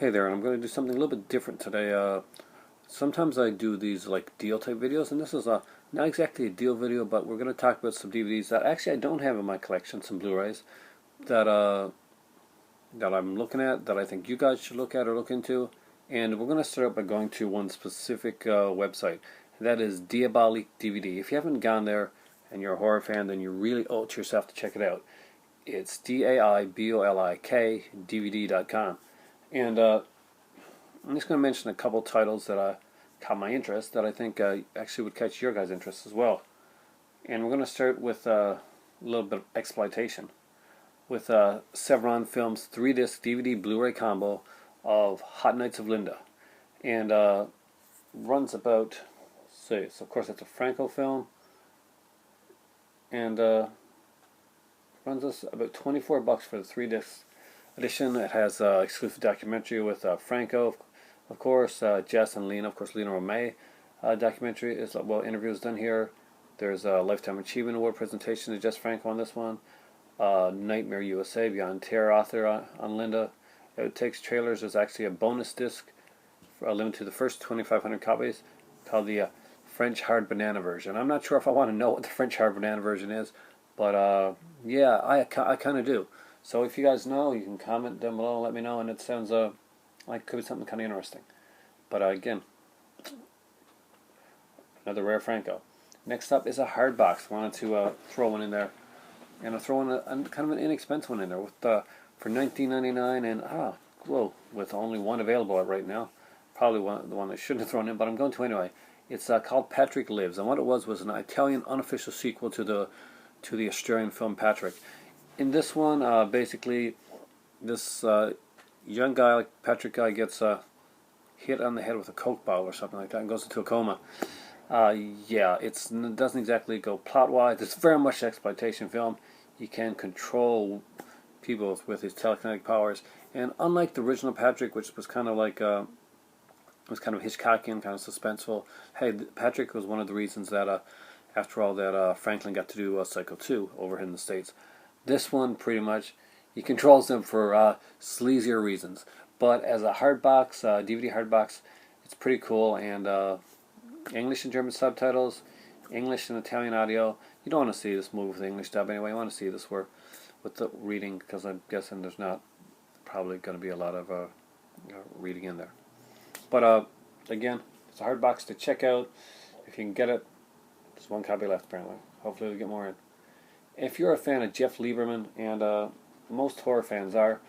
Hey there, and I'm going to do something a little bit different today. Sometimes I do these like deal type videos, and this is not exactly a deal video, but we're going to talk about some DVDs that actually I don't have in my collection, some Blu-rays that that I'm looking at, that I think you guys should look at or look into. And we're going to start out by going to one specific website, and that is Diabolik DVD. If you haven't gone there and you're a horror fan, then you really owe it to yourself to check it out. It's DAIBOLIK DVD.com. And I'm just going to mention a couple titles that caught my interest that I think actually would catch your guys' interest as well. And we're going to start with a little bit of exploitation with Severon Films 3-disc DVD Blu-ray combo of Hot Nights of Linda. And runs about, so of course it's a Franco film, and runs us about $24 for the 3-disc edition. It has exclusive documentary with Franco, of course, Jess and Lena, of course, Lena Romay documentary is interviews done here. There's a Lifetime Achievement Award presentation to Jess Franco on this one. Nightmare USA, Beyond Terror author on Linda. Outtakes trailers. There's actually a bonus disc limited to the first 2,500 copies called the French Hard Banana version. I'm not sure if I want to know what the French Hard Banana version is, but yeah, I kind of do. So if you guys know, you can comment down below and let me know, and it sounds like it could be something kind of interesting. But again, another rare Franco. Next up is a hard box. Wanted to throw one in there, and I'll throw in a kind of an inexpensive one in there with for $19.99, and with only one available right now. Probably the one I shouldn't have thrown in, but I'm going to anyway. It's called Patrick Lives, and what it was an Italian unofficial sequel to the Australian film Patrick. In this one, basically, this young guy, like Patrick guy, gets hit on the head with a Coke bottle or something like that and goes into a coma. Yeah, it doesn't exactly go plot-wise. It's very much an exploitation film. You can control people with his telekinetic powers. And unlike the original Patrick, which was kind of like was kind of Hitchcockian, kind of suspenseful, hey, Patrick was one of the reasons that, after all, that Franklin got to do Psycho 2 over in the States. This one, pretty much, he controls them for sleazier reasons. But as a hardbox, DVD hardbox, it's pretty cool. And English and German subtitles, English and Italian audio. You don't want to see this movie with the English dub anyway. You want to see this with the reading, because I'm guessing there's not probably going to be a lot of reading in there. But again, it's a hardbox to check out. If you can get it, there's one copy left apparently. Hopefully we'll get more in. If you're a fan of Jeff Lieberman, and most horror fans are,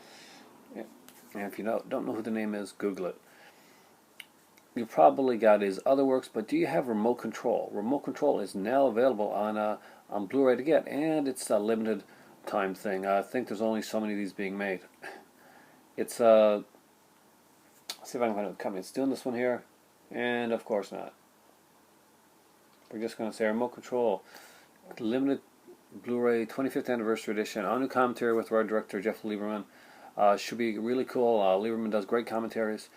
and if you don't know who the name is, Google it. You probably got his other works, but do you have Remote Control? Remote Control is now available on Blu-ray to get, and it's a limited time thing. I think there's only so many of these being made. It's let's see if I can find out the company that's doing this one here, and of course not. We're just going to say Remote Control, limited Blu-ray 25th anniversary edition, all new commentary with our director Jeff Lieberman. Should be really cool. Lieberman does great commentaries.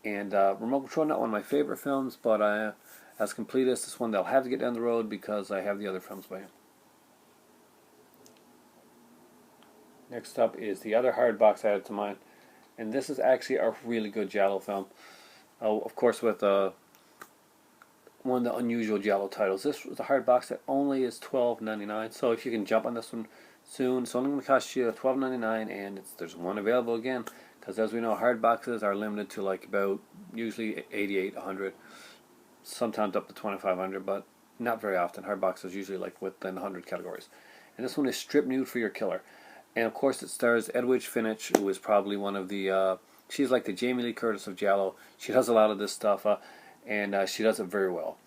And Remote Control, not one of my favorite films, but as complete as this one, they'll have to get down the road because I have the other films by him. Next up is the other hard box added to mine, and this is actually a really good Giallo film. Of course, with one of the unusual Giallo titles. This was a hard box that only is $12.99, so if you can jump on this one soon, it's only going to cost you $12.99, and there's one available again. Because as we know, hard boxes are limited to like about usually 88, 100, sometimes up to 2,500, but not very often. Hard boxes usually like within 100 categories. And this one is Strip Nude for Your Killer. And of course it stars Edwidge Finch, who is probably one of the, she's like the Jamie Lee Curtis of Giallo. She does a lot of this stuff, and she does it very well.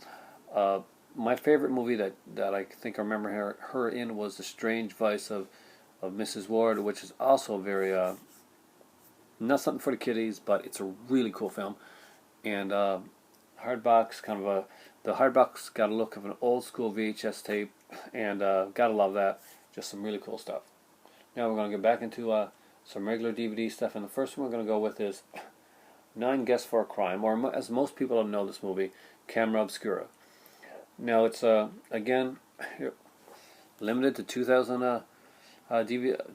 My favorite movie that I think I remember her in was The Strange Vice of Mrs. Ward, which is also very... not something for the kiddies, but it's a really cool film. And hardbox, the hardbox got a look of an old school VHS tape, and gotta love that. Just some really cool stuff. Now we're going to get back into some regular DVD stuff, and the first one we're going to go with is 9 Guests for a Crime, or as most people don't know this movie, Camera Obscura. Now it's again limited to 2000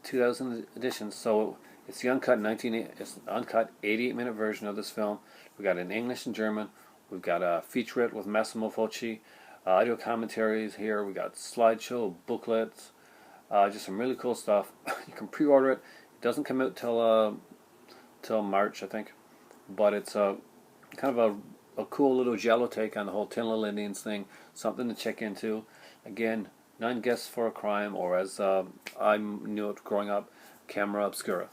2000 editions, so It's the it's the uncut 88-minute version of this film. We got it in English and German. We've got a featurette with Massimo Focci, audio commentaries here. We got slideshow, booklets, just some really cool stuff. You can pre-order it. It doesn't come out till March, I think, but it's kind of a cool little Jello take on the whole Tin Little Indians thing. Something to check into. Again, 9 Guests for a Crime, or as I knew it growing up, Camera Obscura.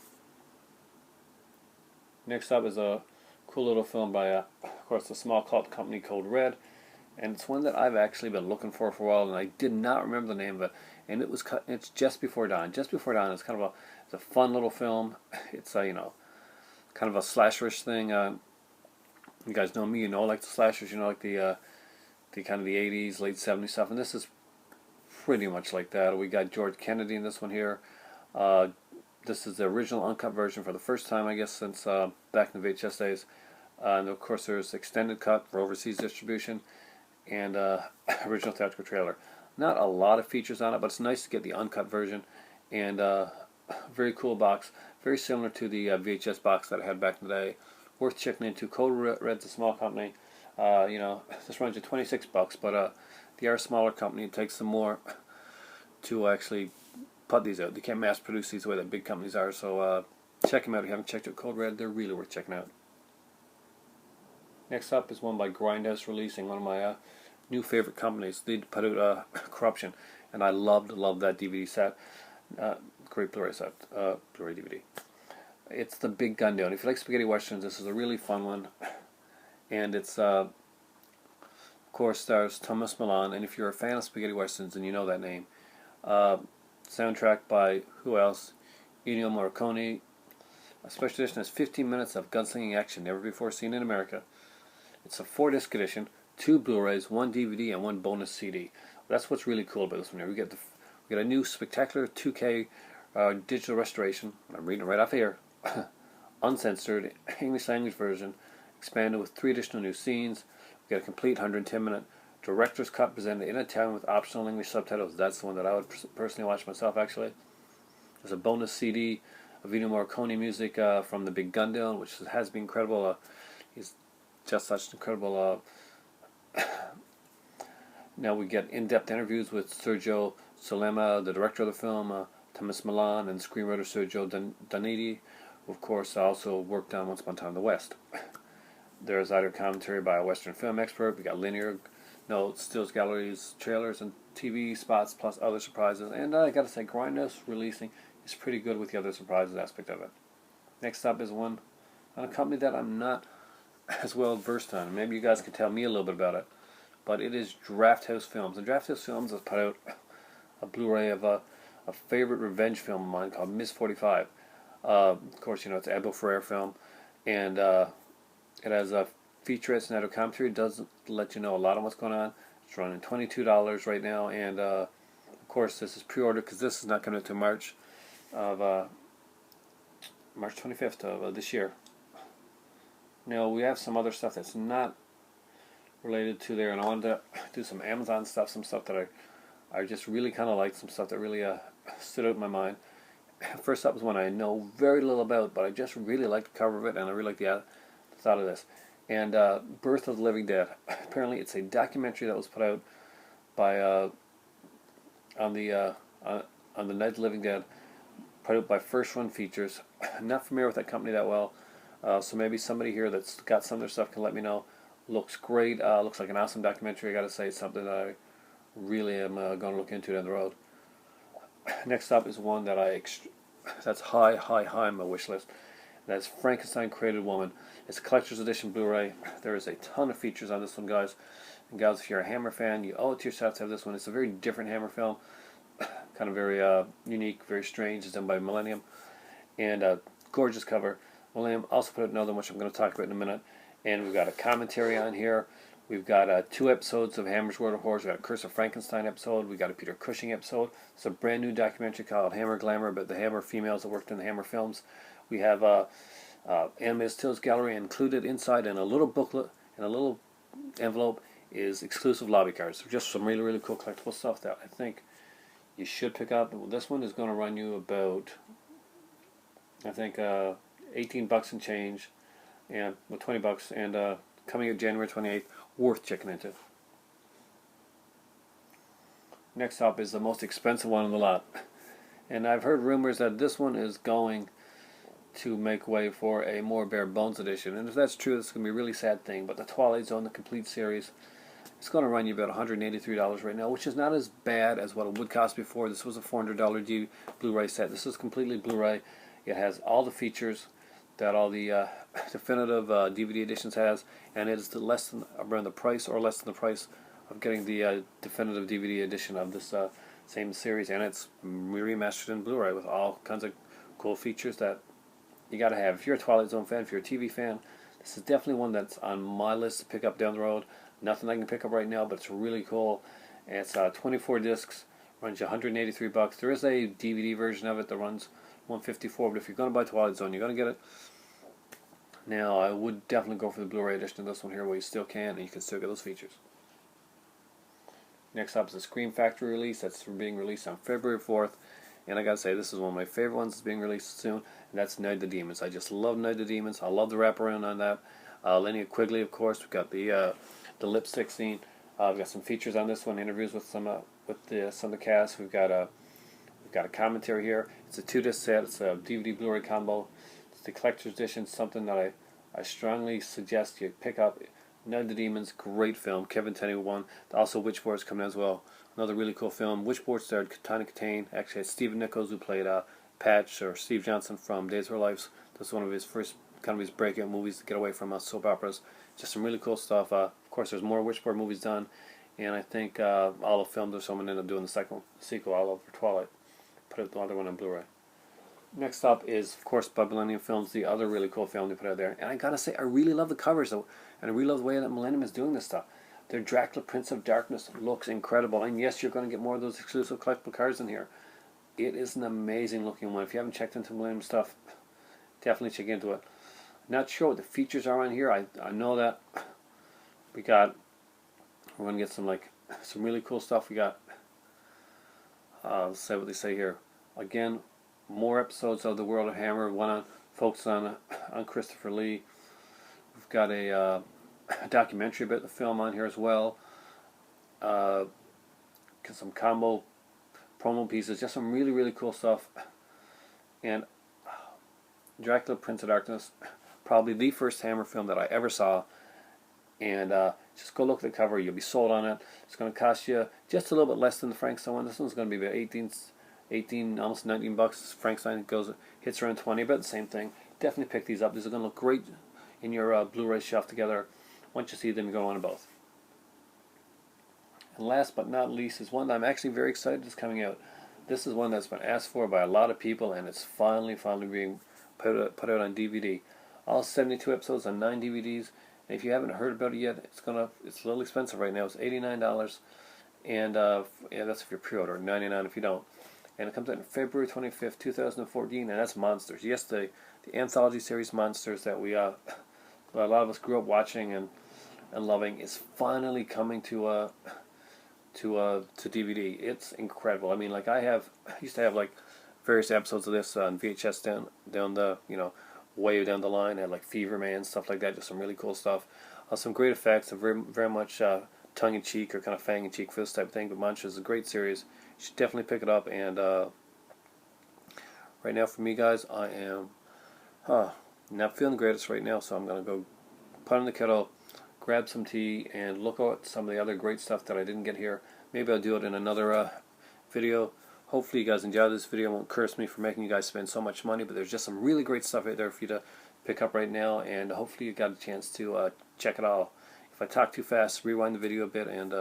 Next up is a cool little film by, of course, a small cult company called Red, and it's one that I've actually been looking for a while, and I did not remember the name of it. And it's Just Before Dawn. Just Before Dawn is kind of it's a fun little film. It's a kind of a slasherish thing. You guys know me, like the slashers, like the kind of the 80s, late 70s stuff, and this is pretty much like that. We got George Kennedy in this one here. This is the original uncut version for the first time, I guess, since back in the VHS days. And of course there's extended cut for overseas distribution, and original theatrical trailer. Not a lot of features on it, but it's nice to get the uncut version, and very cool box, very similar to the VHS box that I had back in the day. Worth checking into. Code Red's a small company. This runs you $26, but they are a smaller company. It takes them more to actually put these out. They can't mass produce these the way that big companies are, so check them out if you haven't checked out Code Red. They're really worth checking out. Next up is one by Grindhouse Releasing, one of my new favorite companies. They put out Corruption, and I loved that DVD set. Great Blu-ray set, Blu-ray DVD. It's The Big Gun Down. If you like spaghetti westerns, this is a really fun one, and it's of course stars Thomas Milan. And if you're a fan of spaghetti westerns, and you know that name, soundtrack by who else? Ennio Morricone. A special edition has 15 minutes of gunslinging action never before seen in America. It's a 4-disc edition, 2 Blu-rays, 1 DVD, and 1 bonus CD. That's what's really cool about this one here. We get a new spectacular 2K digital restoration. I'm reading it right off here. Uncensored English language version, expanded with 3 additional new scenes. We get a complete 110-minute director's cut presented in Italian with optional English subtitles. That's the one that I would personally watch myself, actually. There's a bonus CD of Ennio Morricone music from The Big Gun Down, which has been incredible. He's just such an incredible. Now we get in-depth interviews with Sergio Solema, the director of the film, Thomas Milan, and screenwriter Sergio Donati, who of course also worked on Once Upon a Time in the West. There's either commentary by a Western film expert. We got linear notes, stills, galleries, trailers, and TV spots, plus other surprises. And I gotta say, Grindhouse Releasing is pretty good with the other surprises aspect of it. Next up is one on a company that I'm not as well versed on. Maybe you guys can tell me a little bit about it. But it is Drafthouse Films. And Drafthouse Films has put out a Blu-ray of a favorite revenge film of mine called Miss 45. Of course, it's an Abel Ferrara film, and it has a featurettes and other commentary. It does let you know a lot of what's going on. It's running $22 right now, and of course this is pre-ordered because this is not coming out until March 25th of this year. Now we have some other stuff that's not related to there, and I wanted to do some Amazon stuff, some stuff that I just really kind of like, some stuff that really stood out in my mind. First up was one I know very little about, but I just really like the cover of it, and I really like the thought of this. And Birth of the Living Dead. Apparently, it's a documentary that was put out by on the Night of the Living Dead, put out by First Run Features. I'm not familiar with that company that well, so maybe somebody here that's got some of their stuff can let me know. Looks great. Looks like an awesome documentary. I got to say, it's something that I really am going to look into down the road. Next up is one that that's high on my wish list. That's Frankenstein Created Woman. It's a collector's edition Blu-ray. There is a ton of features on this one, guys. And gals, if you're a Hammer fan, you owe it to yourself to have this one. It's a very different Hammer film. Kind of very unique, very strange. It's done by Millennium. And gorgeous cover. Millennium also put out another one, which I'm going to talk about in a minute. And we've got a commentary on here. We've got 2 episodes of Hammer's World of Horrors. We've got a Curse of Frankenstein episode. We've got a Peter Cushing episode. It's a brand new documentary called Hammer Glamour about the Hammer females that worked in the Hammer films. We have Animated Stills Gallery included inside, in a little booklet, in a little envelope, is exclusive lobby cards. So just some really, really cool collectible stuff that I think you should pick up. This one is going to run you about I think 18 bucks and change, and well, 20 bucks, and coming out January 28th, worth checking into. Next up is the most expensive one in the lot, and I've heard rumors that this one is going to make way for a more bare bones edition, and if that's true, it's going to be a really sad thing. But the Twilight Zone, the complete series, it's going to run you about $183 right now, which is not as bad as what it would cost before. This was a $400 Blu-ray set. This is completely Blu-ray. It has all the features that all the definitive DVD editions has, and it is less than around the price or less than the price of getting the definitive DVD edition of this same series, and it's remastered in Blu-ray with all kinds of cool features that you got to have. If you're a Twilight Zone fan, if you're a TV fan, this is definitely one that's on my list to pick up down the road. Nothing I can pick up right now, but it's really cool. And it's 24 discs, runs you 183 bucks. There is a DVD version of it that runs 154, but if you're going to buy Twilight Zone, you're going to get it. Now, I would definitely go for the Blu-ray edition of this one here, where you still can, and you can still get those features. Next up is the Scream Factory release. That's being released on February 4th. And I gotta say, this is one of my favorite ones that's being released soon, and that's Night of the Demons. I just love Night of the Demons. I love the wraparound on that. Linnea Quigley, of course. We've got the lipstick scene. We've got some features on this one, interviews with some of the cast. We've got a commentary here. It's a 2-disc set. It's a DVD Blu-ray combo. It's the collector's edition, something that I strongly suggest you pick up. Night of the Demons, great film. Kevin Tenney won. Also, Witchboard's coming out as well. Another really cool film. Witchboard starred Tawny Kitaen. Actually, it's Stephen Nichols, who played Patch, or Steve Johnson from Days of Our Lives. This is one of his first kind of his breakout movies to get away from soap operas. Just some really cool stuff. Of course, there's more Witchboard movies done, and I think all the films, or someone ended up doing the second sequel all over Twilight. Put out the other one on Blu-ray. Next up is, of course, by Millennium Films, the other really cool film they put out there. And I gotta say, I really love the covers, though, and I really love the way that Millennium is doing this stuff. Their Dracula Prince of Darkness looks incredible, and yes, you're going to get more of those exclusive collectible cards in here. It is an amazing looking one. If you haven't checked into Millennium stuff, definitely check into it. Not sure what the features are on here. I know that we're going to get some really cool stuff. We got, let's say what they say here. Again, more episodes of The World of Hammer. One focused on Christopher Lee. We've got a documentary about the film on here as well. Some combo promo pieces. Just some really, really cool stuff. And Dracula Prince of Darkness, probably the first Hammer film that I ever saw. And just go look at the cover. You'll be sold on it. It's going to cost you just a little bit less than the Frankenstein one. This one's going to be about 18, almost 19 bucks. Frankenstein hits around 20, but the same thing. Definitely pick these up. These are going to look great in your Blu-ray shelf together. Once you see them, you're going to want them both. And last but not least is one that I'm actually very excited is coming out. This is one that's been asked for by a lot of people, and it's finally being put out on DVD. All 72 episodes on 9 DVDs. And if you haven't heard about it yet, it's a little expensive right now. It's $89, and yeah, that's if you pre-order. $99 if you don't. And it comes out on February 25th, 2014, and that's Monsters. Yes, the anthology series Monsters that a lot of us grew up watching and loving is finally coming to DVD. It's incredible. I mean, like I used to have like various episodes of this on VHS down the way down the line. I had like Fever Man, stuff like that. Just some really cool stuff. Some great effects, and very very much tongue in cheek or kind of fang in cheek for this type of thing. But Monsters is a great series. You should definitely pick it up. And right now, for me, guys, I am not feeling the greatest right now, so I'm gonna go put in the kettle, grab some tea, and look at some of the other great stuff that I didn't get here. Maybe I'll do it in another video. Hopefully you guys enjoyed this video. Won't curse me for making you guys spend so much money, but there's just some really great stuff out there for you to pick up right now, and hopefully you got a chance to check it all. If I talk too fast, rewind the video a bit and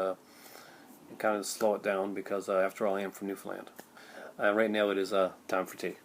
kind of slow it down, because after all, I am from Newfoundland. Right now it is time for tea.